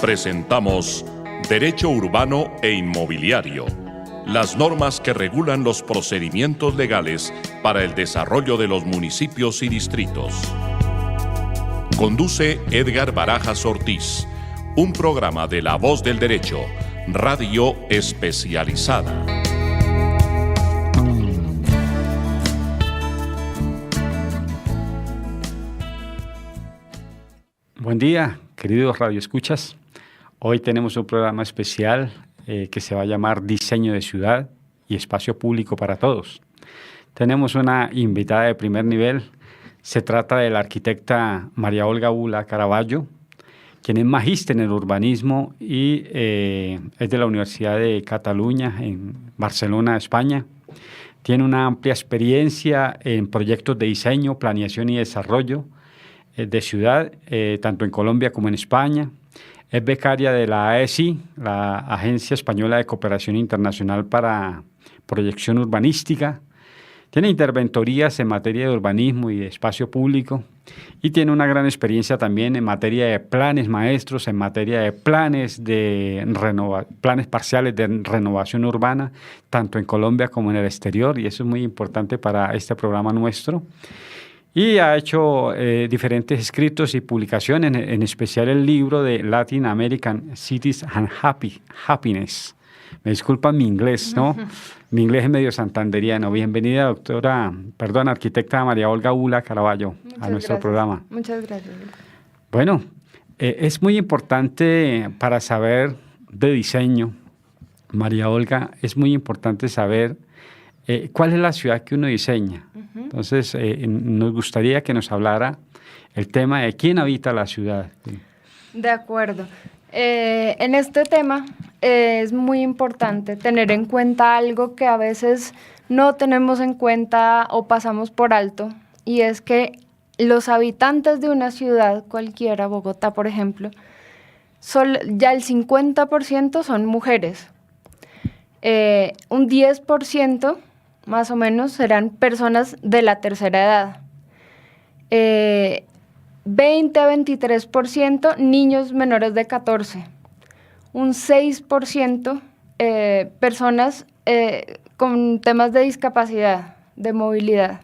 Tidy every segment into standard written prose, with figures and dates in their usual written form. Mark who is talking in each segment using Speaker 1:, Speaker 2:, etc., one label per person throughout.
Speaker 1: Presentamos Derecho Urbano e Inmobiliario, las normas que regulan los procedimientos legales para el desarrollo de los municipios y distritos. Conduce Edgar Barajas Ortiz, un programa de La Voz del Derecho, radio especializada.
Speaker 2: Buen día, queridos radioescuchas. Hoy tenemos un programa especial que se va a llamar Diseño de Ciudad y Espacio Público para Todos. Tenemos una invitada de primer nivel. Se trata de la arquitecta María Olga Bula Caraballo, quien es magíster en el urbanismo y es de la Universidad de Cataluña, en Barcelona, España. Tiene una amplia experiencia en proyectos de diseño, planeación y desarrollo de ciudad, tanto en Colombia como en España. Es becaria de la AESI, la Agencia Española de Cooperación Internacional para Proyección Urbanística. Tiene interventorías en materia de urbanismo y de espacio público y tiene una gran experiencia también en materia de planes maestros, en materia de planes parciales de renovación urbana, tanto en Colombia como en el exterior, y eso es muy importante para este programa nuestro. Y ha hecho diferentes escritos y publicaciones, en especial el libro de Latin American Cities and Happiness. Me disculpan mi inglés, ¿no? Mi inglés es medio santanderiano. Bienvenida, arquitecta María Olga Bula Caraballo, a nuestro programa.
Speaker 3: Muchas gracias.
Speaker 2: Bueno, es muy importante para saber de diseño, María Olga, es muy importante saber cuál es la ciudad que uno diseña. Entonces, nos gustaría que nos hablara el tema de quién habita la ciudad.
Speaker 3: De acuerdo. En este tema es muy importante tener en cuenta algo que a veces no tenemos en cuenta o pasamos por alto, y es que los habitantes de una ciudad cualquiera, Bogotá por ejemplo, ya el 50% son mujeres. Un 10% más o menos serán personas de la tercera edad. 20 a 23% niños menores de 14. Un 6% personas con temas de discapacidad, de movilidad.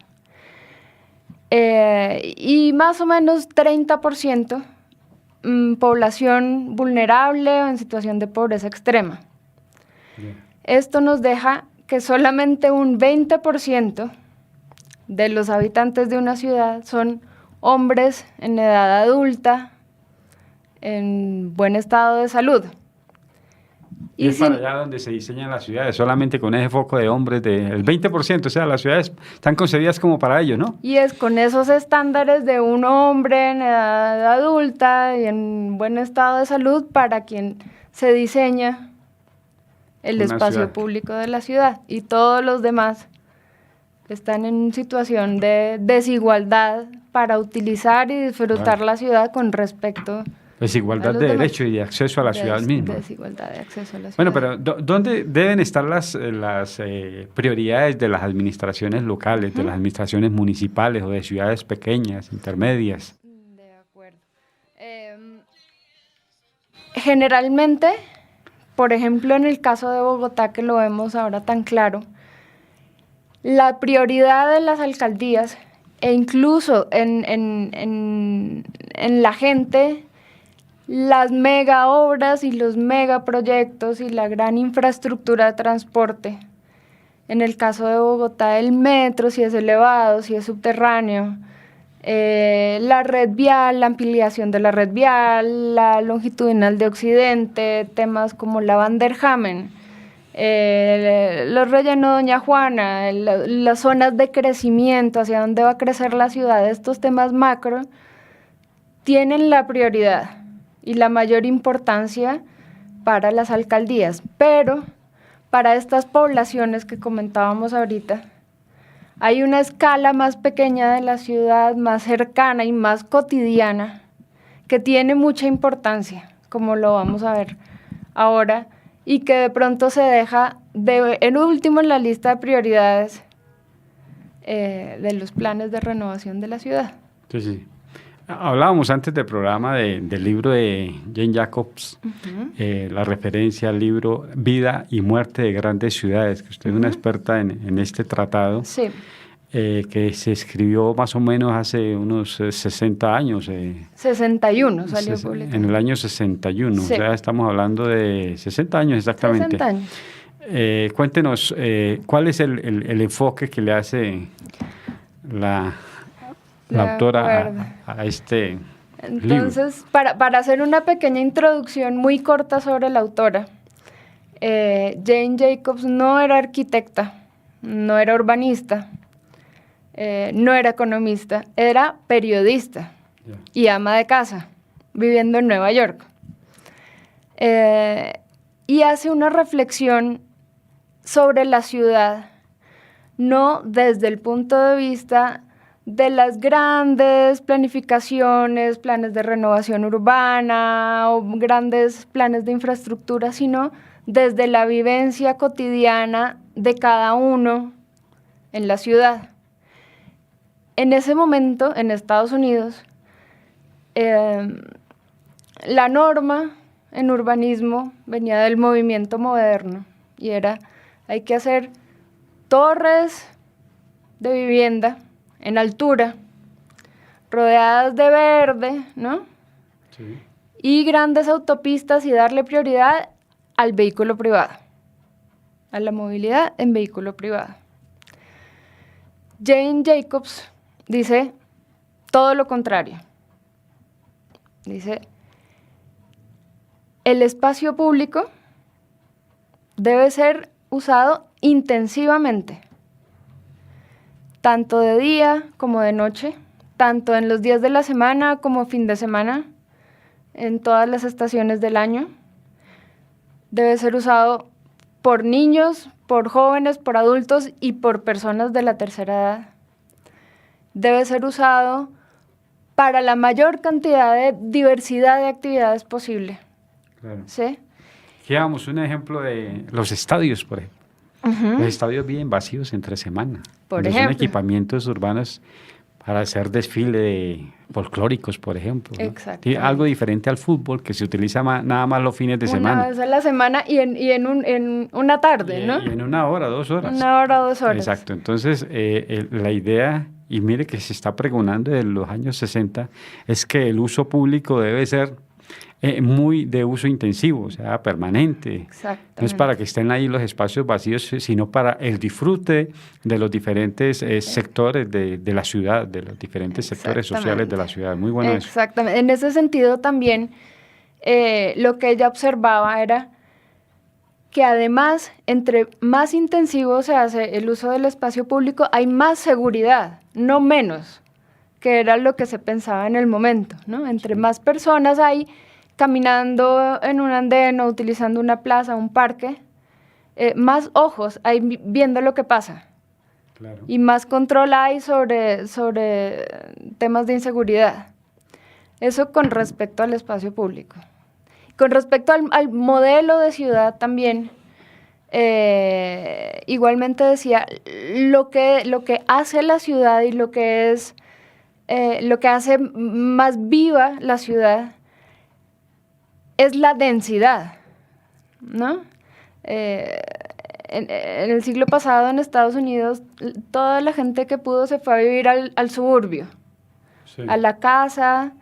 Speaker 3: Y más o menos 30% población vulnerable o en situación de pobreza extrema. Bien. Esto nos deja que solamente un 20% de los habitantes de una ciudad son hombres en edad adulta, en buen estado de salud.
Speaker 2: Y es para allá donde se diseñan las ciudades, solamente con ese foco de hombres del 20%, o sea, las ciudades están concebidas como para ellos, ¿no?
Speaker 3: Y es con esos estándares de un hombre en edad adulta y en buen estado de salud para quien se diseña el espacio público de la ciudad, y todos los demás están en situación de desigualdad para utilizar y disfrutar la ciudad con respecto
Speaker 2: desigualdad de derecho y de acceso a la ciudad misma.
Speaker 3: Desigualdad de acceso a la ciudad.
Speaker 2: Bueno, pero ¿dónde deben estar las prioridades de las administraciones locales, de las administraciones municipales o de ciudades pequeñas, intermedias?
Speaker 3: De acuerdo. Generalmente, por ejemplo, en el caso de Bogotá, que lo vemos ahora tan claro, la prioridad de las alcaldías e incluso en la gente, las mega obras y los megaproyectos y la gran infraestructura de transporte. En el caso de Bogotá, el metro, si es elevado, si es subterráneo, la red vial, la ampliación de la red vial, la longitudinal de Occidente, temas como la Vanderhamen, los rellenos Doña Juana, las zonas de crecimiento, hacia dónde va a crecer la ciudad, estos temas macro tienen la prioridad y la mayor importancia para las alcaldías, pero para estas poblaciones que comentábamos ahorita, hay una escala más pequeña de la ciudad, más cercana y más cotidiana, que tiene mucha importancia, como lo vamos a ver ahora, y que de pronto se deja en último en la lista de prioridades de los planes de renovación de la ciudad.
Speaker 2: Sí. Hablábamos antes del programa del libro de Jane Jacobs, la referencia al libro Vida y Muerte de Grandes Ciudades, que usted es una experta en este tratado,
Speaker 3: Sí.
Speaker 2: Que se escribió más o menos hace unos 60 años.
Speaker 3: 61 salió publicado.
Speaker 2: En el año 61,
Speaker 3: Sí.
Speaker 2: o sea, estamos hablando de 60 años exactamente.
Speaker 3: 60 años.
Speaker 2: Cuéntenos, ¿cuál es el enfoque que le hace la
Speaker 3: De
Speaker 2: autora
Speaker 3: acuerdo.
Speaker 2: a este libro?
Speaker 3: Entonces, para hacer una pequeña introducción muy corta sobre la autora, Jane Jacobs no era arquitecta, no era urbanista, no era economista, era periodista y ama de casa, viviendo en Nueva York. Y hace una reflexión sobre la ciudad, no desde el punto de vista de las grandes planificaciones, planes de renovación urbana o grandes planes de infraestructura, sino desde la vivencia cotidiana de cada uno en la ciudad. En ese momento, en Estados Unidos, la norma en urbanismo venía del movimiento moderno y era, hay que hacer torres de vivienda en altura, rodeadas de verde, ¿no?
Speaker 2: Sí.
Speaker 3: Y grandes autopistas y darle prioridad al vehículo privado, a la movilidad en vehículo privado. Jane Jacobs dice todo lo contrario. Dice, el espacio público debe ser usado intensivamente, tanto de día como de noche, tanto en los días de la semana como fin de semana, en todas las estaciones del año. Debe ser usado por niños, por jóvenes, por adultos y por personas de la tercera edad. Debe ser usado para la mayor cantidad de diversidad de actividades posible.
Speaker 2: Claro.
Speaker 3: ¿Sí?
Speaker 2: Llevamos un ejemplo de los estadios, por ejemplo. Los estadios viven vacíos entre semana.
Speaker 3: Por
Speaker 2: Donde
Speaker 3: ejemplo.
Speaker 2: son equipamientos urbanos para hacer desfile de folclóricos, por ejemplo, ¿no?
Speaker 3: Exactamente.
Speaker 2: Algo diferente al fútbol, que se utiliza nada más los fines de
Speaker 3: Una
Speaker 2: semana.
Speaker 3: vez a la semana y en una tarde, ¿no?
Speaker 2: Y en 1 hora, 2 horas.
Speaker 3: 1 hora o 2 horas.
Speaker 2: Exacto. Entonces, la idea, y mire que se está pregonando desde los años 60, es que el uso público debe ser muy de uso intensivo, o sea, permanente.
Speaker 3: Exactamente.
Speaker 2: No es para que estén ahí los espacios vacíos, sino para el disfrute de los diferentes sectores de la ciudad, de los diferentes sectores sociales de la ciudad. Muy bueno eso.
Speaker 3: Exactamente. En ese sentido también lo que ella observaba era que además, entre más intensivo se hace el uso del espacio público, hay más seguridad, no menos, que era lo que se pensaba en el momento, ¿no? Entre más personas hay caminando en un andén o utilizando una plaza, un parque, más ojos hay viendo lo que pasa.
Speaker 2: Claro.
Speaker 3: Y más control hay sobre temas de inseguridad. Eso con respecto al espacio público. Con respecto al modelo de ciudad también, igualmente decía, lo que hace la ciudad y lo que hace más viva la ciudad es la densidad, ¿no? En el siglo pasado en Estados Unidos, toda la gente que pudo se fue a vivir al suburbio,
Speaker 2: Sí.
Speaker 3: a la casa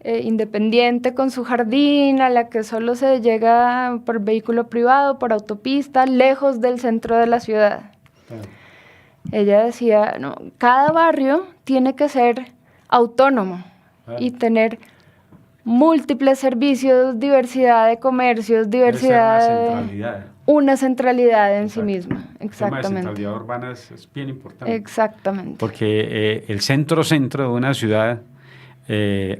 Speaker 3: independiente con su jardín, a la que solo se llega por vehículo privado, por autopista, lejos del centro de la ciudad.
Speaker 2: Claro.
Speaker 3: Ella decía, no, cada barrio tiene que ser autónomo y tener múltiples servicios, diversidad de comercios, diversidad
Speaker 2: Debe ser una centralidad.
Speaker 3: una centralidad en sí
Speaker 2: Exacto.
Speaker 3: misma.
Speaker 2: El tema de
Speaker 3: Exactamente.
Speaker 2: centralidad urbana es bien importante.
Speaker 3: Exactamente.
Speaker 2: Porque el centro de una ciudad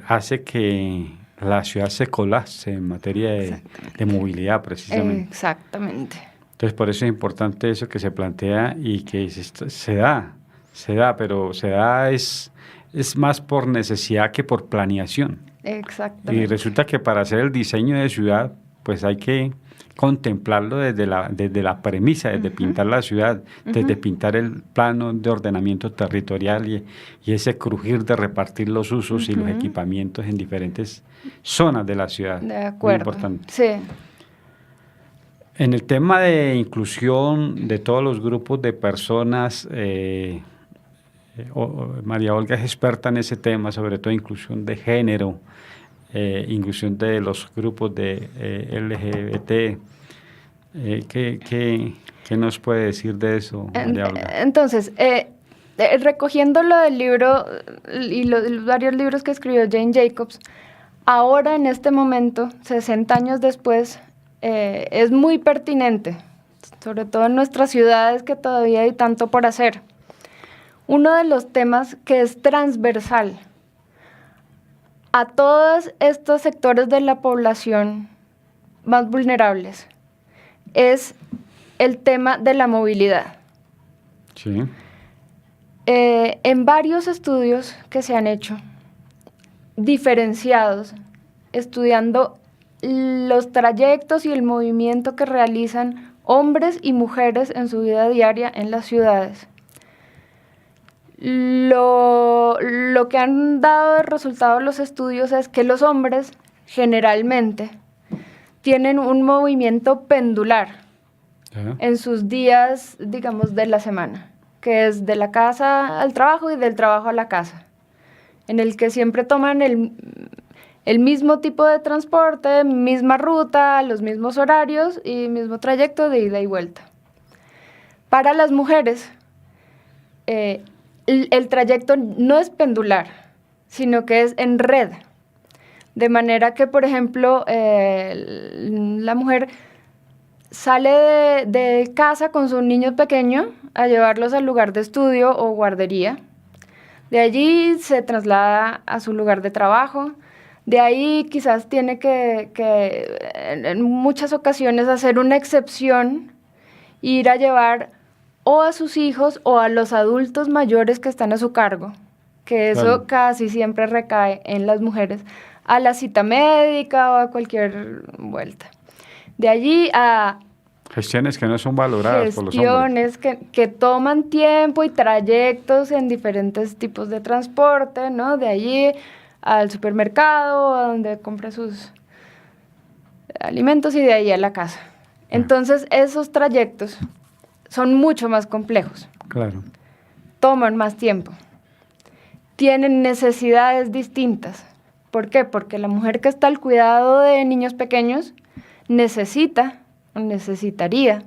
Speaker 2: hace que la ciudad se colapse en materia de movilidad, precisamente.
Speaker 3: Exactamente.
Speaker 2: Entonces, por eso es importante eso que se plantea y que se da, pero se da es más por necesidad que por planeación.
Speaker 3: Exactamente.
Speaker 2: Y resulta que para hacer el diseño de ciudad, pues hay que contemplarlo desde la premisa, desde pintar la ciudad, desde pintar el plano de ordenamiento territorial y ese crujir de repartir los usos y los equipamientos en diferentes zonas de la ciudad.
Speaker 3: De acuerdo.
Speaker 2: Muy importante.
Speaker 3: Sí.
Speaker 2: En el tema de inclusión de todos los grupos de personas, María Olga es experta en ese tema, sobre todo inclusión de género, inclusión de los grupos de LGBT. ¿Qué nos puede decir de eso, María Olga?
Speaker 3: Entonces, recogiendo lo del libro y los varios libros que escribió Jane Jacobs, ahora en este momento, 60 años después, es muy pertinente, sobre todo en nuestras ciudades que todavía hay tanto por hacer. Uno de los temas que es transversal a todos estos sectores de la población más vulnerables es el tema de la movilidad.
Speaker 2: Sí.
Speaker 3: En varios estudios que se han hecho, diferenciados, estudiando los trayectos y el movimiento que realizan hombres y mujeres en su vida diaria en las ciudades. Lo que han dado de resultado los estudios es que los hombres generalmente tienen un movimiento pendular en sus días, digamos, de la semana, que es de la casa al trabajo y del trabajo a la casa, en el que siempre toman el mismo tipo de transporte, misma ruta, los mismos horarios y mismo trayecto de ida y vuelta. Para las mujeres, el trayecto no es pendular, sino que es en red. De manera que, por ejemplo, la mujer sale de casa con su niño pequeño a llevarlos al lugar de estudio o guardería. De allí se traslada a su lugar de trabajo. De ahí quizás tiene que en muchas ocasiones hacer una excepción, ir a llevar o a sus hijos o a los adultos mayores que están a su cargo, que eso
Speaker 2: Claro.
Speaker 3: casi siempre recae en las mujeres, a la cita médica o a cualquier vuelta. De allí a
Speaker 2: Gestiones que no son valoradas por los hombres.
Speaker 3: gestiones que toman tiempo y trayectos en diferentes tipos de transporte, ¿no? De allí al supermercado, a donde compra sus alimentos y de ahí a la casa. Entonces, esos trayectos son mucho más complejos,
Speaker 2: Claro.
Speaker 3: toman más tiempo, tienen necesidades distintas. ¿Por qué? Porque la mujer que está al cuidado de niños pequeños necesitaría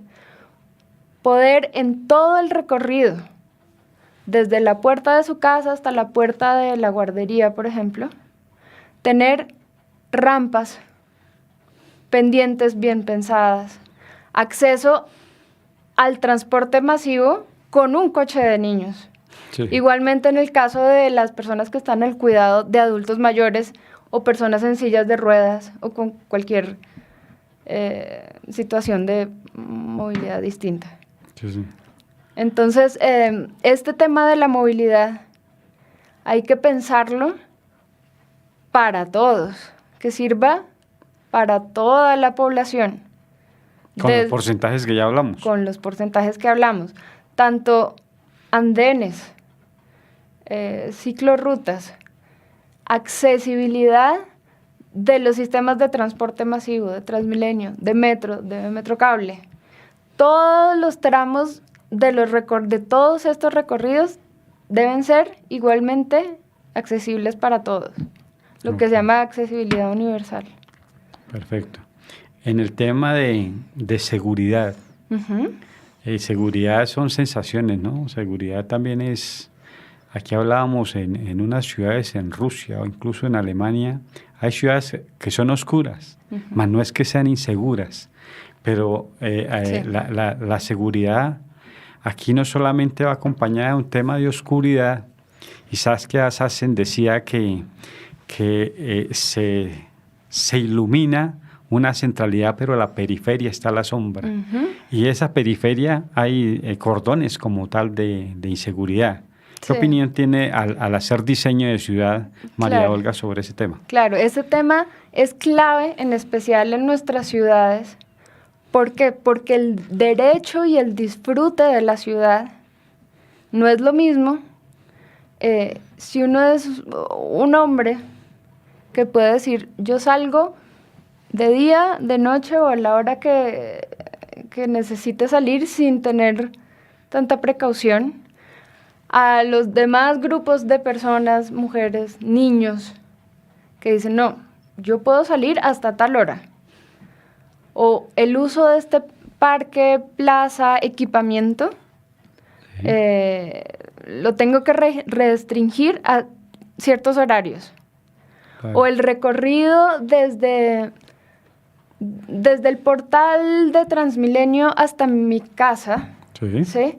Speaker 3: poder en todo el recorrido, desde la puerta de su casa hasta la puerta de la guardería, por ejemplo, tener rampas, pendientes bien pensadas, acceso al transporte masivo con un coche de niños.
Speaker 2: Sí.
Speaker 3: Igualmente en el caso de las personas que están al cuidado de adultos mayores o personas en sillas de ruedas o con cualquier situación de movilidad distinta.
Speaker 2: Sí, sí.
Speaker 3: Entonces, este tema de la movilidad hay que pensarlo para todos, que sirva para toda la población.
Speaker 2: Con los porcentajes que ya hablamos.
Speaker 3: Con los porcentajes que hablamos. Tanto andenes, ciclorrutas, accesibilidad de los sistemas de transporte masivo, de Transmilenio, de Metrocable. Todos los tramos de todos estos recorridos deben ser igualmente accesibles para todos, lo que se llama accesibilidad universal.
Speaker 2: Perfecto. En el tema de seguridad, seguridad son sensaciones, ¿no? Seguridad también es, aquí hablábamos en unas ciudades en Rusia o incluso en Alemania, hay ciudades que son oscuras, mas no es que sean inseguras, pero
Speaker 3: Sí.
Speaker 2: la seguridad aquí no solamente va acompañada de un tema de oscuridad, y Saskia Sassen decía que se ilumina una centralidad, pero a la periferia está la sombra. Y esa periferia hay cordones como tal de inseguridad, ¿Qué opinión tiene al hacer diseño de ciudad María
Speaker 3: Claro.
Speaker 2: Olga sobre ese tema?
Speaker 3: Claro, ese tema es clave, en especial en nuestras ciudades. ¿Por qué? Porque el derecho y el disfrute de la ciudad no es lo mismo si uno es un hombre que puede decir, yo salgo de día, de noche o a la hora que necesite salir sin tener tanta precaución, a los demás grupos de personas, mujeres, niños, que dicen, no, yo puedo salir hasta tal hora. O el uso de este parque, plaza, equipamiento,
Speaker 2: Sí.
Speaker 3: lo tengo que restringir a ciertos horarios.
Speaker 2: Claro.
Speaker 3: O el recorrido desde el portal de Transmilenio hasta mi casa,
Speaker 2: Sí.
Speaker 3: ¿sí?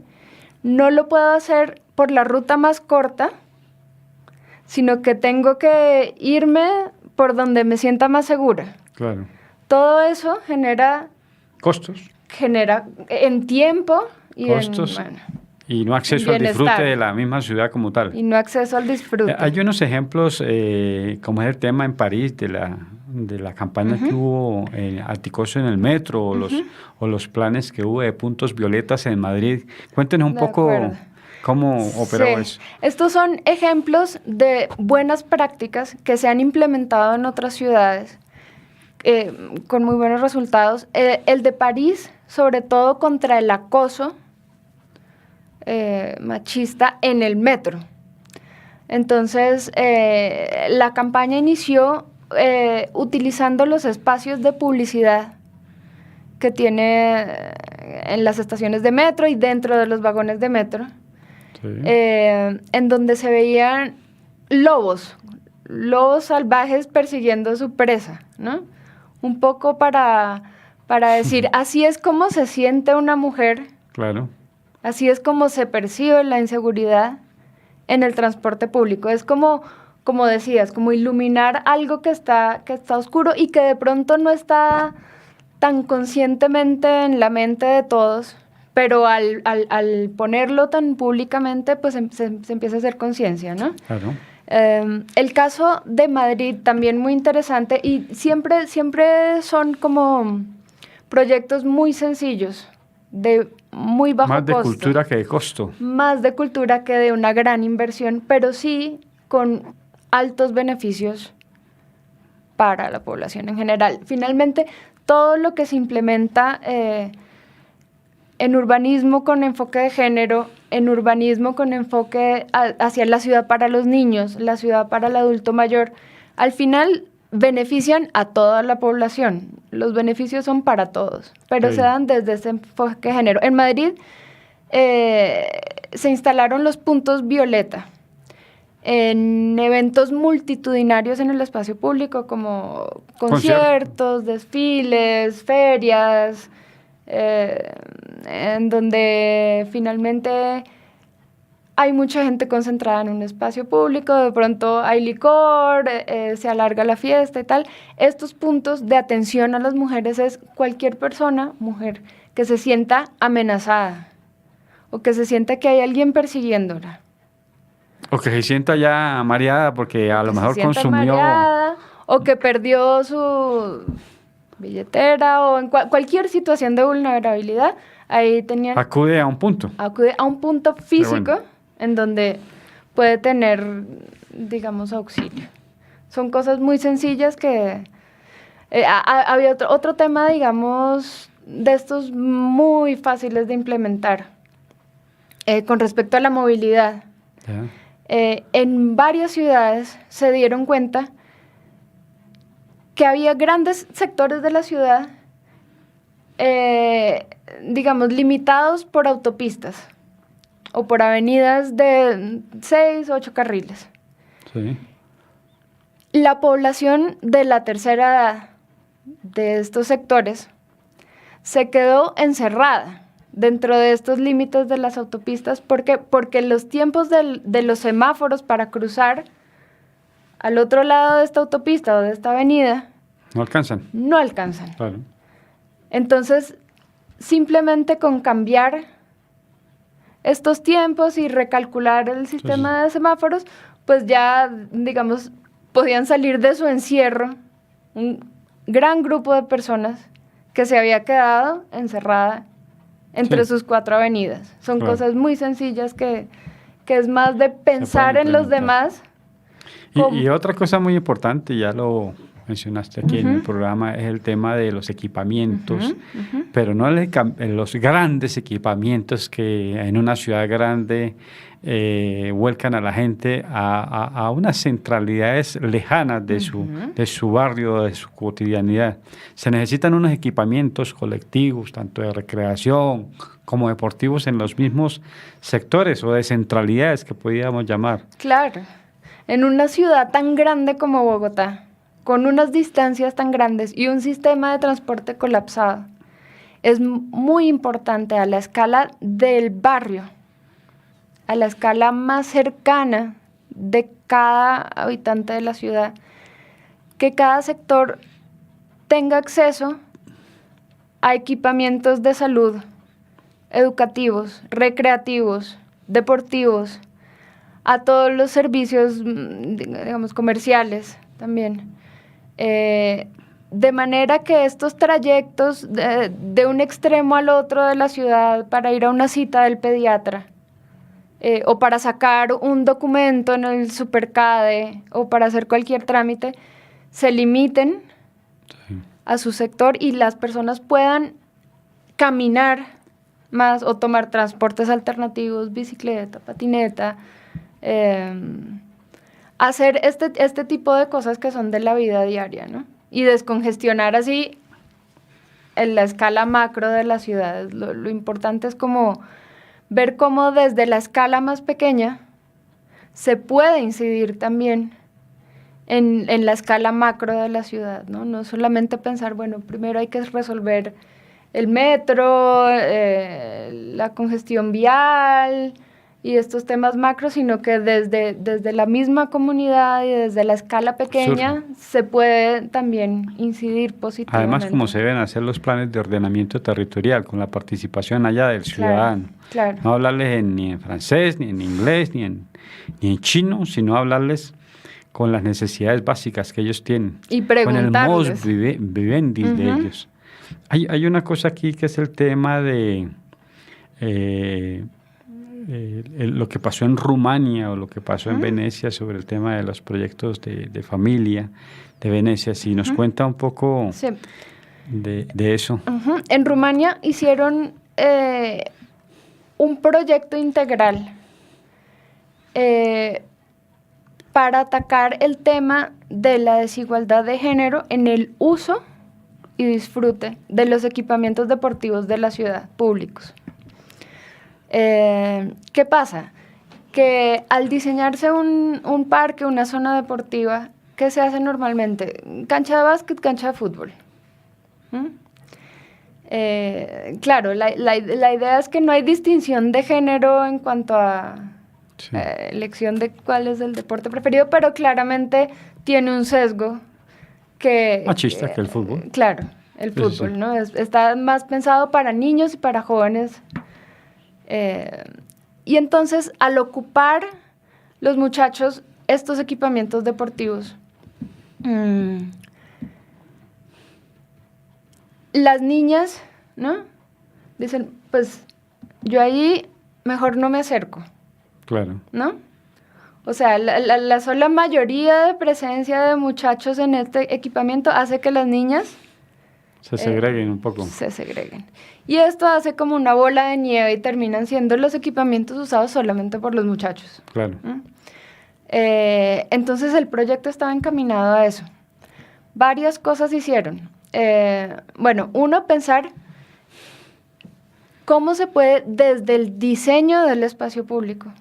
Speaker 3: No lo puedo hacer por la ruta más corta, sino que tengo que irme por donde me sienta más segura.
Speaker 2: Claro.
Speaker 3: Todo eso genera
Speaker 2: Costos.
Speaker 3: en tiempo y
Speaker 2: Costos.
Speaker 3: bueno,
Speaker 2: Y no acceso al
Speaker 3: bienestar.
Speaker 2: disfrute de la misma ciudad como tal.
Speaker 3: y no acceso al disfrute.
Speaker 2: Hay unos ejemplos, como es el tema en París de la campaña que hubo anticoso en el metro o los planes que hubo de puntos violetas en Madrid. Cuéntenos un
Speaker 3: De
Speaker 2: poco
Speaker 3: acuerdo.
Speaker 2: cómo operaba eso.
Speaker 3: Estos son ejemplos de buenas prácticas que se han implementado en otras ciudades con muy buenos resultados. El de París, sobre todo contra el acoso machista en el metro. Entonces, la campaña inició utilizando los espacios de publicidad que tiene en las estaciones de metro y dentro de los vagones de metro,
Speaker 2: Sí.
Speaker 3: en donde se veían lobos salvajes persiguiendo a su presa, ¿no? Un poco para decir, así es como se siente una mujer,
Speaker 2: Claro.
Speaker 3: así es como se percibe la inseguridad en el transporte público. Es como decías, como iluminar algo que está oscuro y que de pronto no está tan conscientemente en la mente de todos, pero al ponerlo tan públicamente, pues se empieza a hacer conciencia, ¿no?
Speaker 2: Claro.
Speaker 3: El caso de Madrid también muy interesante y siempre son como proyectos muy sencillos, de muy bajo
Speaker 2: Más de
Speaker 3: costo.
Speaker 2: cultura que de costo.
Speaker 3: Más de cultura que de una gran inversión, pero sí con altos beneficios para la población en general. Finalmente, todo lo que se implementa en urbanismo con enfoque de género, en urbanismo con enfoque hacia la ciudad para los niños, la ciudad para el adulto mayor, al final benefician a toda la población. Los beneficios son para todos, pero
Speaker 2: Sí.
Speaker 3: se dan desde ese enfoque de género. En Madrid se instalaron los puntos violeta en eventos multitudinarios en el espacio público como conciertos, desfiles, ferias, en donde finalmente hay mucha gente concentrada en un espacio público, de pronto hay licor, se alarga la fiesta y tal. Estos puntos de atención a las mujeres es cualquier persona, mujer, que se sienta amenazada o que se sienta que hay alguien persiguiéndola.
Speaker 2: O que se sienta ya mareada porque a lo
Speaker 3: Que se
Speaker 2: mejor
Speaker 3: sienta
Speaker 2: consumió...
Speaker 3: mareada, o que perdió su billetera o en cualquier situación de vulnerabilidad, ahí tenían
Speaker 2: Acude a un punto.
Speaker 3: acude a un punto físico
Speaker 2: bueno.
Speaker 3: en donde puede tener, digamos, auxilio. Son cosas muy sencillas que... había otro tema, digamos, de estos muy fáciles de implementar con respecto a la movilidad.
Speaker 2: Ya.
Speaker 3: En varias ciudades se dieron cuenta que había grandes sectores de la ciudad, digamos, limitados por autopistas o por avenidas de 6 o 8 carriles.
Speaker 2: Sí.
Speaker 3: La población de la tercera edad de estos sectores se quedó encerrada dentro de estos límites de las autopistas. ¿Por qué? Porque los tiempos de los semáforos para cruzar al otro lado de esta autopista o de esta avenida
Speaker 2: No alcanzan.
Speaker 3: no alcanzan.
Speaker 2: Claro.
Speaker 3: Entonces, simplemente con cambiar estos tiempos y recalcular el sistema de semáforos, pues ya, digamos, podían salir de su encierro un gran grupo de personas que se había quedado encerrada entre sus 4 avenidas. Son cosas muy sencillas que es más de pensar en los demás.
Speaker 2: Y otra cosa muy importante, ya lo mencionaste aquí en el programa, es el tema de los equipamientos, pero no los grandes equipamientos que en una ciudad grande vuelcan a la gente a unas centralidades lejanas de su barrio, de su cotidianidad. Se necesitan unos equipamientos colectivos, tanto de recreación como deportivos en los mismos sectores o de centralidades que podríamos llamar.
Speaker 3: Claro, en una ciudad tan grande como Bogotá, con unas distancias tan grandes y un sistema de transporte colapsado, es muy importante a la escala del barrio, a la escala más cercana de cada habitante de la ciudad, que cada sector tenga acceso a equipamientos de salud, educativos, recreativos, deportivos, a todos los servicios, digamos, comerciales también. De manera que estos trayectos de un extremo al otro de la ciudad para ir a una cita del pediatra o para sacar un documento en el Supercade o para hacer cualquier trámite, se limiten a su sector y las personas puedan caminar más o tomar transportes alternativos, bicicleta, patineta, hacer este tipo de cosas que son de la vida diaria, ¿no? Y descongestionar así en la escala macro de las ciudades. Lo importante es como ver cómo desde la escala más pequeña se puede incidir también en la escala macro de la ciudad, ¿no? No solamente pensar, bueno, primero hay que resolver el metro, la congestión vial y estos temas macros, sino que desde la misma comunidad y desde la escala pequeña se puede también incidir positivamente.
Speaker 2: Además, como se deben hacer los planes de ordenamiento territorial, con la participación allá del ciudadano.
Speaker 3: Claro.
Speaker 2: No hablarles ni en francés, ni en inglés, ni en chino, sino hablarles con las necesidades básicas que ellos tienen.
Speaker 3: Y preguntarles.
Speaker 2: Con el modus vivendi de ellos. Hay una cosa aquí que es el tema de lo que pasó en Rumania o lo que pasó en Venecia sobre el tema de los proyectos de familia de Venecia. Si nos cuenta un poco de eso.
Speaker 3: En Rumania hicieron un proyecto integral para atacar el tema de la desigualdad de género en el uso y disfrute de los equipamientos deportivos de la ciudad, públicos. ¿Qué pasa? Que al diseñarse un parque, una zona deportiva, ¿qué se hace normalmente? Cancha de básquet, cancha de fútbol. Claro, la idea es que no hay distinción de género en cuanto a elección de cuál es el deporte preferido, pero claramente tiene un sesgo
Speaker 2: machista que el fútbol.
Speaker 3: Claro, el fútbol, ¿no? Está más pensado para niños y para jóvenes. Y entonces, al ocupar los muchachos estos equipamientos deportivos, las niñas, ¿no? Dicen, pues, yo ahí mejor no me acerco.
Speaker 2: Claro.
Speaker 3: ¿No? O sea, la sola mayoría de presencia de muchachos en este equipamiento hace que las niñas
Speaker 2: se segreguen un poco.
Speaker 3: Se segreguen. Y esto hace como una bola de nieve y terminan siendo los equipamientos usados solamente por los muchachos.
Speaker 2: Claro.
Speaker 3: Entonces el proyecto estaba encaminado a eso. Varias cosas hicieron. Bueno, uno, pensar cómo se puede, desde el diseño del espacio público,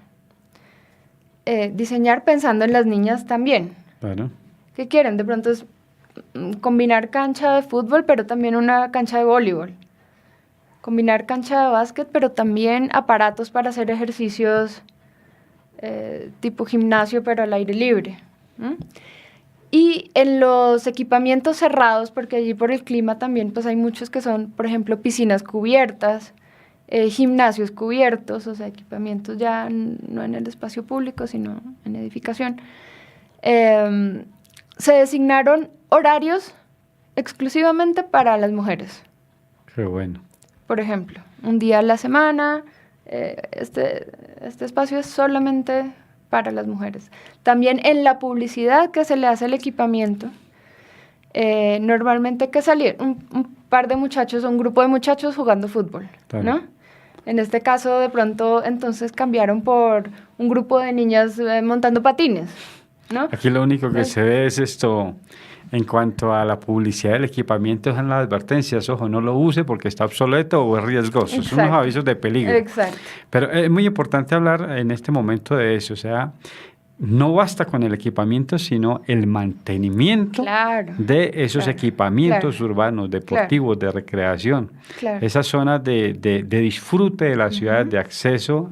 Speaker 3: diseñar pensando en las niñas también.
Speaker 2: Claro.
Speaker 3: ¿Qué quieren? De pronto es combinar cancha de fútbol, pero también una cancha de voleibol. Combinar cancha de básquet, pero también aparatos para hacer ejercicios tipo gimnasio, pero al aire libre. Y en los equipamientos cerrados, porque allí por el clima también pues hay muchos que son, por ejemplo, piscinas cubiertas, gimnasios cubiertos, o sea, equipamientos ya no en el espacio público, sino en edificación. Se designaron horarios exclusivamente para las mujeres.
Speaker 2: Qué bueno.
Speaker 3: Por ejemplo, un día a la semana, este espacio es solamente para las mujeres. También en la publicidad que se le hace al equipamiento, normalmente que salir un par de muchachos, un grupo de muchachos jugando fútbol,
Speaker 2: Claro.
Speaker 3: ¿no? En este caso, de pronto, entonces cambiaron por un grupo de niñas montando patines, ¿no?
Speaker 2: Aquí lo único que se ve es esto, en cuanto a la publicidad del equipamiento, es en las advertencias. Ojo, no lo use porque está obsoleto o es riesgoso. Son unos
Speaker 3: Exacto.
Speaker 2: avisos de peligro.
Speaker 3: Exacto.
Speaker 2: Pero es muy importante hablar en este momento de eso. O sea, no basta con el equipamiento, sino el mantenimiento
Speaker 3: Claro.
Speaker 2: de esos
Speaker 3: Claro,
Speaker 2: equipamientos
Speaker 3: claro,
Speaker 2: urbanos, deportivos, de recreación.
Speaker 3: Claro.
Speaker 2: Esas zonas de disfrute de la ciudad, de acceso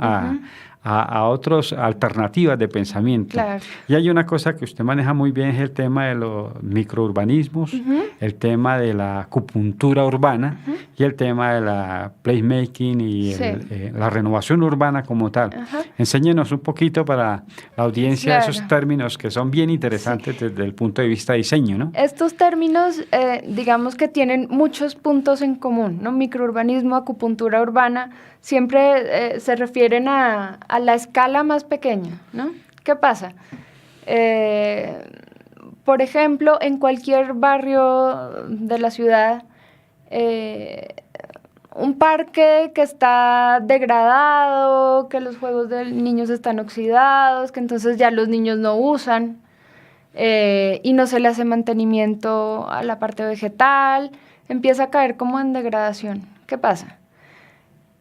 Speaker 2: a otras alternativas de pensamiento.
Speaker 3: Claro.
Speaker 2: Y hay una cosa que usted maneja muy bien, es el tema de los microurbanismos, el tema de la acupuntura urbana y el tema de la placemaking y
Speaker 3: Sí.
Speaker 2: la renovación urbana como tal.
Speaker 3: Ajá.
Speaker 2: Enséñenos un poquito para la audiencia
Speaker 3: Claro.
Speaker 2: esos términos que son bien interesantes desde el punto de vista de diseño, ¿no?
Speaker 3: Estos términos, digamos que tienen muchos puntos en común, ¿no? Microurbanismo, acupuntura urbana, siempre se refieren a la escala más pequeña, ¿no? ¿Qué pasa? Por ejemplo, en cualquier barrio de la ciudad, un parque que está degradado, que los juegos de niños están oxidados, que entonces ya los niños no usan, y no se le hace mantenimiento a la parte vegetal, empieza a caer como en degradación. ¿Qué pasa?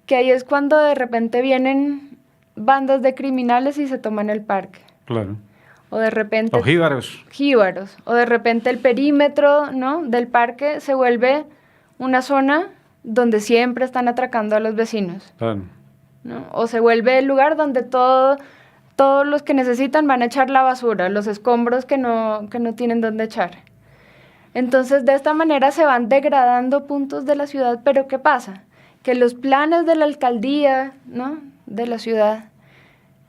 Speaker 3: Que ahí es cuando de repente vienen bandas de criminales y se toman el parque.
Speaker 2: Claro.
Speaker 3: O de repente...
Speaker 2: Los jíbaros.
Speaker 3: Jíbaros. O de repente el perímetro, ¿no?, del parque se vuelve una zona donde siempre están atracando a los vecinos,
Speaker 2: Claro.
Speaker 3: ¿no? O se vuelve el lugar donde todos los que necesitan van a echar la basura, los escombros que no tienen dónde echar. Entonces, de esta manera se van degradando puntos de la ciudad, pero ¿qué pasa? Que los planes de la alcaldía, ¿no?, de la ciudad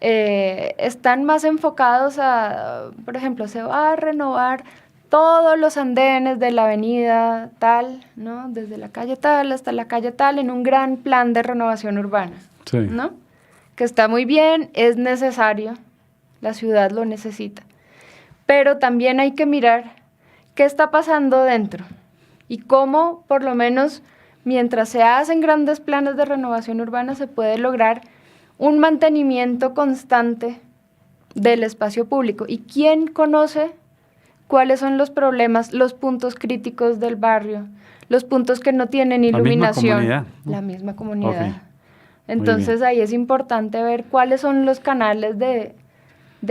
Speaker 3: están más enfocados a, por ejemplo, se va a renovar todos los andenes de la avenida tal, ¿no?, desde la calle tal hasta la calle tal, en un gran plan de renovación urbana,
Speaker 2: Sí.
Speaker 3: ¿no? Que está muy bien, es necesario, la ciudad lo necesita. Pero también hay que mirar qué está pasando dentro y cómo, por lo menos, mientras se hacen grandes planes de renovación urbana, se puede lograr un mantenimiento constante del espacio público. ¿Y quién conoce cuáles son los problemas, los puntos críticos del barrio, los puntos que no tienen iluminación?
Speaker 2: comunidad, ¿no?
Speaker 3: La misma comunidad.
Speaker 2: Ok.
Speaker 3: Entonces ahí es importante ver cuáles son los canales de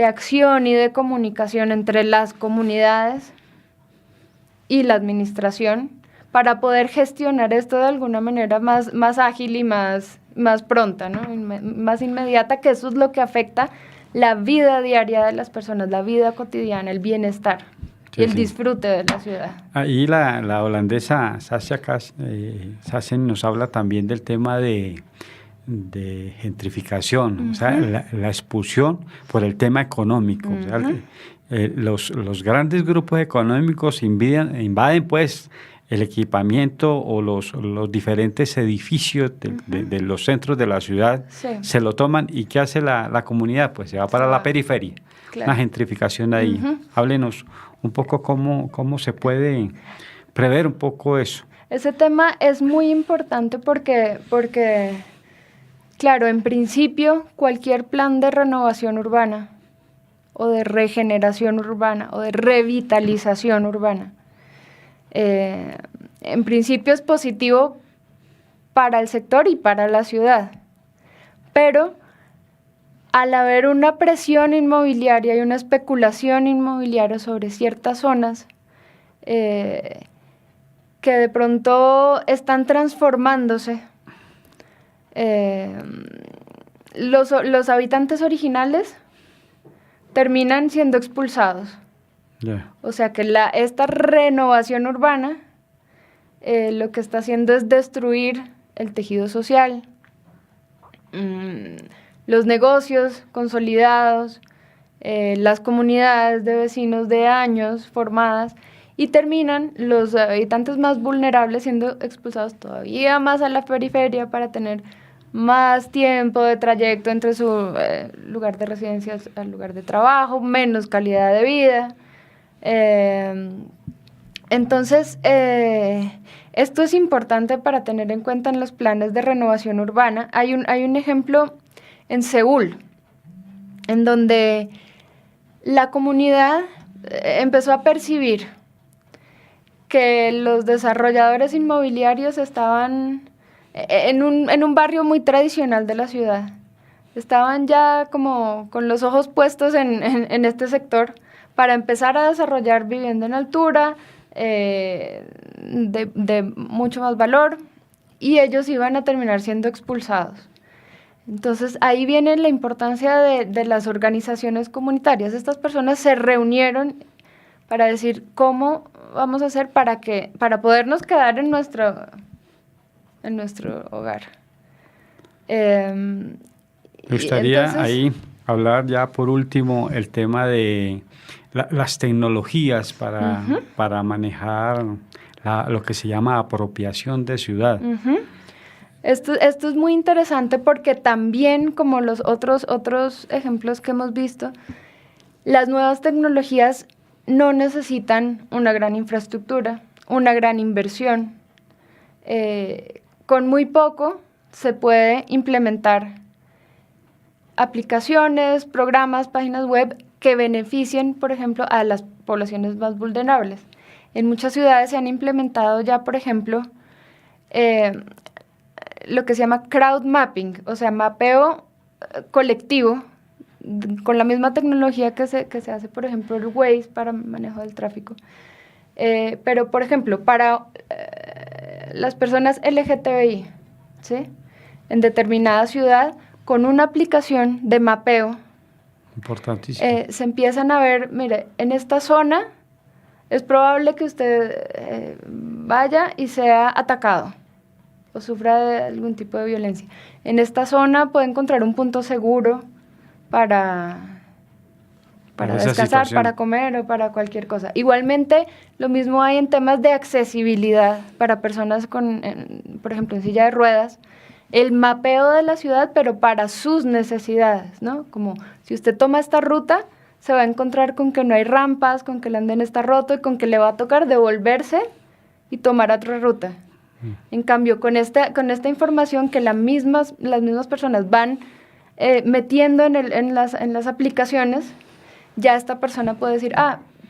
Speaker 3: acción y de comunicación entre las comunidades y la administración para poder gestionar esto de alguna manera más ágil y más pronta, ¿no? Más inmediata, que eso es lo que afecta la vida diaria de las personas, la vida cotidiana, el bienestar
Speaker 2: Sí,
Speaker 3: y el
Speaker 2: sí.
Speaker 3: disfrute de la ciudad.
Speaker 2: Ahí la holandesa Sascha Sassen nos habla también del tema de gentrificación, o sea, la expulsión por el tema económico. O sea, los grandes grupos económicos invaden pues el equipamiento o los diferentes edificios de los centros de la ciudad,
Speaker 3: Sí.
Speaker 2: se lo toman y ¿qué hace la comunidad? Pues se va para la periferia,
Speaker 3: Claro.
Speaker 2: una gentrificación ahí. Háblenos un poco cómo se puede prever un poco eso.
Speaker 3: Ese tema es muy importante porque, claro, en principio, cualquier plan de renovación urbana o de regeneración urbana o de revitalización urbana, en principio es positivo para el sector y para la ciudad, pero al haber una presión inmobiliaria y una especulación inmobiliaria sobre ciertas zonas, que de pronto están transformándose, los habitantes originales terminan siendo expulsados.
Speaker 2: Ya.
Speaker 3: O sea que esta renovación urbana lo que está haciendo es destruir el tejido social, los negocios consolidados, las comunidades de vecinos de años formadas, y terminan los habitantes más vulnerables siendo expulsados todavía más a la periferia para tener más tiempo de trayecto entre su lugar de residencia al lugar de trabajo, menos calidad de vida. Entonces, esto es importante para tener en cuenta en los planes de renovación urbana. Hay un ejemplo en Seúl, en donde la comunidad empezó a percibir que los desarrolladores inmobiliarios estaban en un barrio muy tradicional de la ciudad. Estaban ya como con los ojos puestos en este sector para empezar a desarrollar vivienda en altura, de mucho más valor, y ellos iban a terminar siendo expulsados. Entonces ahí viene la importancia de las organizaciones comunitarias. Estas personas se reunieron para decir cómo vamos a hacer para podernos quedar en nuestro hogar.
Speaker 2: Me gustaría entonces, ahí hablar ya por último el tema de las tecnologías para manejar lo que se llama apropiación de ciudad.
Speaker 3: Esto es muy interesante porque también, como los otros ejemplos que hemos visto, las nuevas tecnologías no necesitan una gran infraestructura, una gran inversión. Con muy poco se puede implementar aplicaciones, programas, páginas web que beneficien, por ejemplo, a las poblaciones más vulnerables. En muchas ciudades se han implementado ya, por ejemplo, lo que se llama crowd mapping, o sea, mapeo colectivo, con la misma tecnología que se hace, por ejemplo, el Waze para manejo del tráfico. Pero, por ejemplo, para las personas LGTBI, ¿sí?, en determinada ciudad, con una aplicación de mapeo,
Speaker 2: importantísimo,
Speaker 3: se empiezan a ver, mire, en esta zona es probable que usted vaya y sea atacado o sufra de algún tipo de violencia. En esta zona puede encontrar un punto seguro para descansar, situación, para comer o para cualquier cosa. Igualmente, lo mismo hay en temas de accesibilidad para personas con, por ejemplo, en silla de ruedas, el mapeo de la ciudad, pero para sus necesidades, ¿no? Como si usted toma esta ruta, se va a encontrar con que no hay rampas, con que el andén está roto y con que le va a tocar devolverse y tomar otra ruta. En cambio, con esta información que las mismas personas van metiendo en las aplicaciones, ya esta persona puede decir,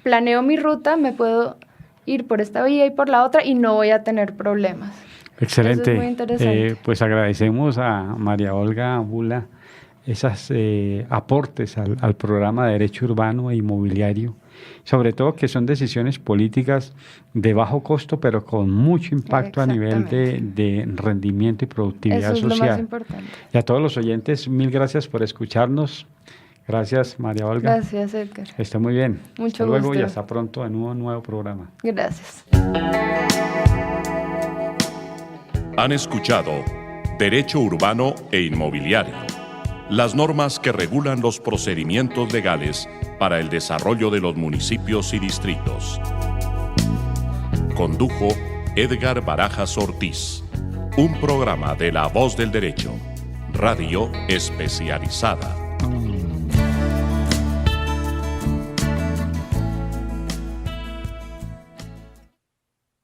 Speaker 3: planeo mi ruta, me puedo ir por esta vía y por la otra y no voy a tener problemas.
Speaker 2: Excelente.
Speaker 3: Eso es muy interesante.
Speaker 2: Pues agradecemos a María Olga Bula esos aportes al programa de Derecho Urbano e Inmobiliario, sobre todo que son decisiones políticas de bajo costo, pero con mucho impacto a nivel de rendimiento y productividad social. Eso es lo más importante. Y a todos los oyentes, mil gracias por escucharnos. Gracias, María Olga.
Speaker 3: Gracias, Edgar.
Speaker 2: Esté muy bien.
Speaker 3: Mucho
Speaker 2: hasta luego
Speaker 3: gusto.
Speaker 2: Y hasta pronto en un nuevo programa.
Speaker 3: Gracias.
Speaker 1: Han escuchado Derecho Urbano e Inmobiliario, las normas que regulan los procedimientos legales para el desarrollo de los municipios y distritos. Condujo Edgar Barajas Ortiz, un programa de La Voz del Derecho, radio especializada.